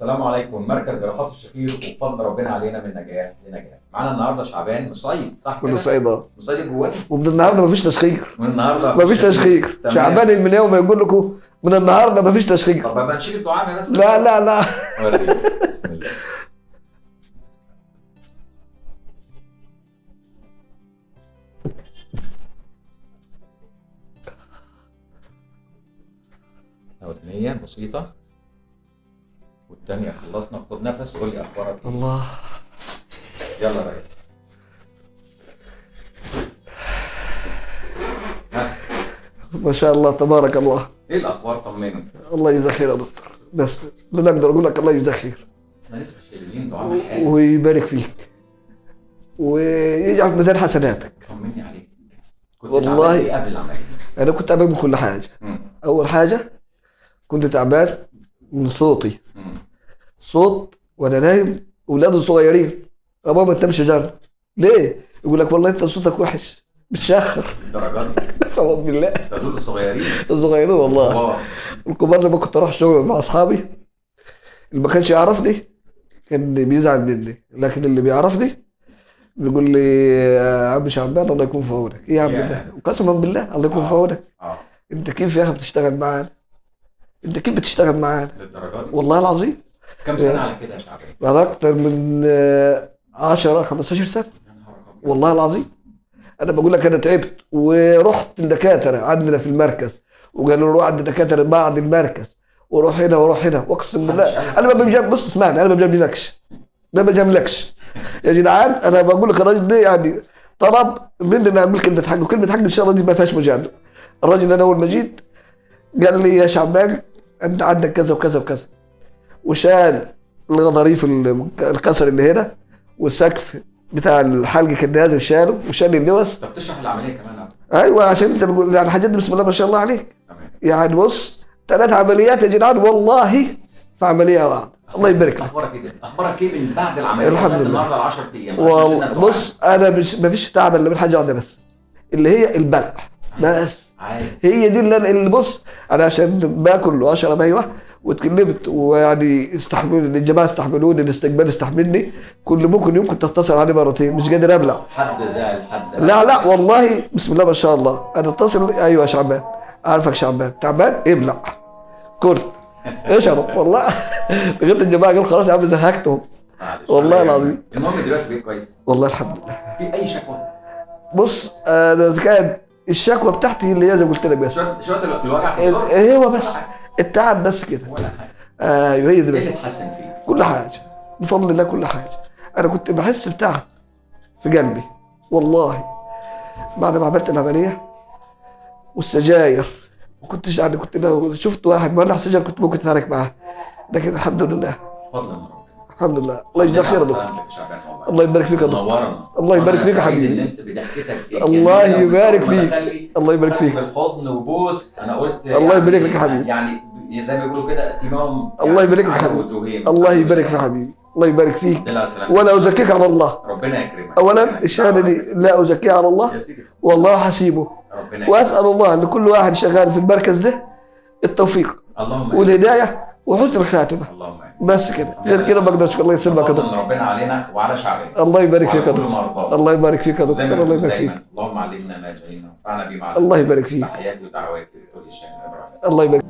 السلام عليكم. مركز جراحات الشخير وفضل ربنا علينا من نجاح لنجاح. معانا النهارده شعبان مصيد، صح كده؟ كله صيدة. مصيد الجواني. ومن النهارده مفيش تشخير. من النهارده مفيش تشخير. شعبان المنياوي ما يقول لكم من النهارده مفيش تشخير. طب ما نشيل الدعامه بس. لا لا لا. بسم الله. الاولانيه بسيطه والثانيه خلصنا. خد نفس وقول لي اخبارك ايه. الله. يلا يا ريس. ها ما شاء الله تبارك الله. ايه الاخبار؟ طمني. الله يجزاك خير يا دكتور، بس اللي اقدر اقول لك الله يجزاك خير. احنا لسه شايلين دعامه حاجه. ويبارك فيك ويجعل في ميزان حسناتك. طمني عليك. كنت والله تعبان ايه قبل العمليه؟ انا كنت تعبان من كل حاجه. اول حاجه كنت تعبان من صوتي. صوت وانا نايم اولاده صغيرين ابا ما تنامش جنبي. ليه؟ يقول لك والله انت صوتك وحش بتشخر. الدرجات دي؟ قسما بالله. ده دول الصغيرين. الصغيرين والله. واو. الكبار لما كنت اروح شغل مع اصحابي اللي ما كانش يعرفني كان بيزعل مني، لكن اللي بيعرفني بيقول لي يا عم شعبان الله يكون في عونك. ايه يا عم ده؟ قسما بالله الله يكون في عونك. انت كيف يا اخي بتشتغل معانا؟ انت كيف بتشتغل معانا؟ للدرجه دي؟ والله العظيم. كم سنه على كده يا شعبان؟ انا اكتر من 10 15 سنه. والله العظيم. انا بقول لك انا تعبت ورحت لدكاتره عندنا في المركز وقالوا روح عند دكاتره بعد المركز وروح هنا وروح هنا، واقسم بالله انا ما بجامل. بص اسمعني، انا ما بجاملكش، ما بجاملكش يا جدعان. انا بقول لك الراجل ده يعني طلب مني ان اعمل كلمه حق، وكلمه حق ان شاء الله دي ما فيهاش مجامله. الراجل انا اول ما جيت قال لي يا شعبان انت عندك كذا وكذا وكذا، وشال الغضاريف الكسر اللي هنا والسقف بتاع الحلق كان نازل شاله، وشال اللوس. طب تشرح العمليه كمان؟ ايوه عشان انت بتقول يعني الحاجات دي بسم الله ما شاء الله عليك. تمام. يعني بص 3 عمليات يا جدعان والله في عمليه واحده. الله يبارك لك. اخبارك ايه؟ اخبارك ايه من بعد العمليه؟ الحمد لله. النهارده ال 10 ايام. والله بص انا مش ما فيش تعب الا من حاجه واحده بس، اللي هي البلع بس. عادي. هي دي اللي بص انا عشان باكل واشرب ايوه واتكلمت ويعني استحملوني الجماعه، استحملوني الاستقبال استحملني. كل ممكن يمكن تتصل علي مرتين مش قادر ابلع. حد زعل حد؟ لا والله بسم الله ما شاء الله. انا اتصل ايوه يا شعبان عارفك شعبان تعبان ابلع كل اشرب والله. لغايه الجماعه قالوا خلاص يا عم زهقتهم والله العظيم. المهم دلوقتي بقيت كويس والله الحمد لله. في اي شكوى؟ بص انا اذا كان الشكوى بتاعتي اللي هي زي ما قلت لك بس شويه الوجع في الظهر. ايوه بس التعب بس كده. ولا حاجه. ايوه هي دي ايه اللي اتحسن فيك؟ كل حاجه بفضل الله كل حاجه. انا كنت بحس بتعب في قلبي والله بعد ما عملت العمليه. والسجاير ما كنتش يعني كنت لو شفت واحد مولع سجاير كنت ممكن اتحرك معاه، لكن الحمد لله فضل من ربنا. الحمد لله. الله يجزاك خير يا دكتور. الله يبارك فيك يا دكتور. نورنا. الله يبارك فيك يا حبيبي. انت بضحكتك الله يبارك فيك. الله يبارك فيك. بالحضن وبوس. انا قلت الله يبارك لك يا حبيبي. يعني زي ما بيقولوا كده سيماهم. الله يبارك لك يا حبيبي. الله يبارك يا حبيبي. الله يبارك فيك. ولا ازكيك على الله. ربنا يكرمك. اولا الشهاده دي لا ازكيها على الله والله حسيبه. واسال الله لكل واحد شغال في المركز ده التوفيق والهدايه وحسن الخاتمه. اللهم بس كده، غير كده ما اقدرش. الله يسلمك يا دكتور. ربنا علينا وعلى شعبنا. الله يبارك فيك يا دكتور. الله يبارك فيك يا دكتور. الله يبارك فيك. اللهم علمنا ما جهلنا وانفعنا بما علمنا. الله يبارك فيك. تحياتي ودعواتي لكل شيء. الله يبارك.